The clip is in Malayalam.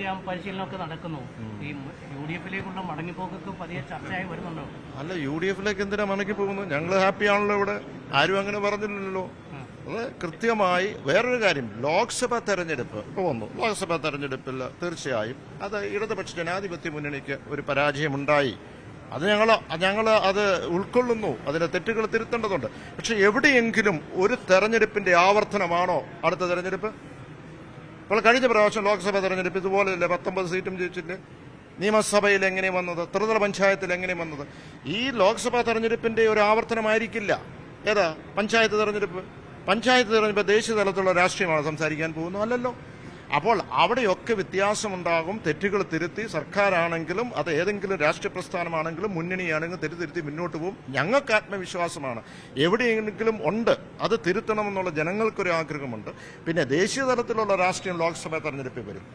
ക്യാമ്പ് പരിശീലനമൊക്കെ നടക്കുന്നു. ഈ UDF-ലേക്കുള്ള മടങ്ങിപ്പോക്കൊക്കെ പതിയെ ചർച്ചയായി വരുന്നുണ്ടോ? അല്ല, UDF-ലേക്ക് എന്തിനാ മടങ്ങിപ്പോകുന്നു? ഞങ്ങൾ ഹാപ്പിയാണല്ലോ ഇവിടെ. ആരും അങ്ങനെ പറഞ്ഞില്ലല്ലോ. അത് കൃത്യമായി വേറൊരു കാര്യം, ലോക്സഭാ തെരഞ്ഞെടുപ്പ് ഇപ്പോൾ വന്നു. ലോക്സഭാ തെരഞ്ഞെടുപ്പിൽ തീർച്ചയായും അത് ഇടതുപക്ഷ ജനാധിപത്യ മുന്നണിക്ക് ഒരു പരാജയമുണ്ടായി. അത് ഞങ്ങൾ അത് ഉൾക്കൊള്ളുന്നു. അതിന്റെ തെറ്റുകൾ തിരുത്തേണ്ടതുണ്ട്. പക്ഷെ എവിടെയെങ്കിലും ഒരു തെരഞ്ഞെടുപ്പിന്റെ ആവർത്തനമാണോ അടുത്ത തെരഞ്ഞെടുപ്പ്? ഇപ്പോൾ കഴിഞ്ഞ പ്രാവശ്യം ലോക്സഭാ തെരഞ്ഞെടുപ്പ് ഇതുപോലെയല്ലേ 19 സീറ്റും ജയിച്ചില്ലേ? നിയമസഭയിൽ എങ്ങനെ വന്നത്? ത്രിതല പഞ്ചായത്തിൽ എങ്ങനെ വന്നത്? ഈ ലോക്സഭാ തെരഞ്ഞെടുപ്പിന്റെ ഒരു ആവർത്തനമായിരിക്കില്ല. ഏതാ പഞ്ചായത്ത് തെരഞ്ഞെടുപ്പ്? പഞ്ചായത്ത് തെരഞ്ഞെടുപ്പ് ദേശീയ തലത്തിലുള്ള രാഷ്ട്രീയമാണ് സംസാരിക്കാൻ പോകുന്നു, അല്ലല്ലോ. അപ്പോൾ അവിടെയൊക്കെ വ്യത്യാസമുണ്ടാകും. തെറ്റുകൾ തിരുത്തി സർക്കാരാണെങ്കിലും അത് ഏതെങ്കിലും രാഷ്ട്രീയ പ്രസ്ഥാനമാണെങ്കിലും മുന്നണിയാണെങ്കിലും തിരുത്തി മുന്നോട്ട് പോകും. ഞങ്ങൾക്ക് ആത്മവിശ്വാസമാണ്. എവിടെയെങ്കിലും ഉണ്ട് അത് തിരുത്തണമെന്നുള്ള ജനങ്ങൾക്കൊരു ആഗ്രഹമുണ്ട്. പിന്നെ ദേശീയ തലത്തിലുള്ള രാഷ്ട്രീയം ലോക്സഭാ തെരഞ്ഞെടുപ്പിൽ വരും.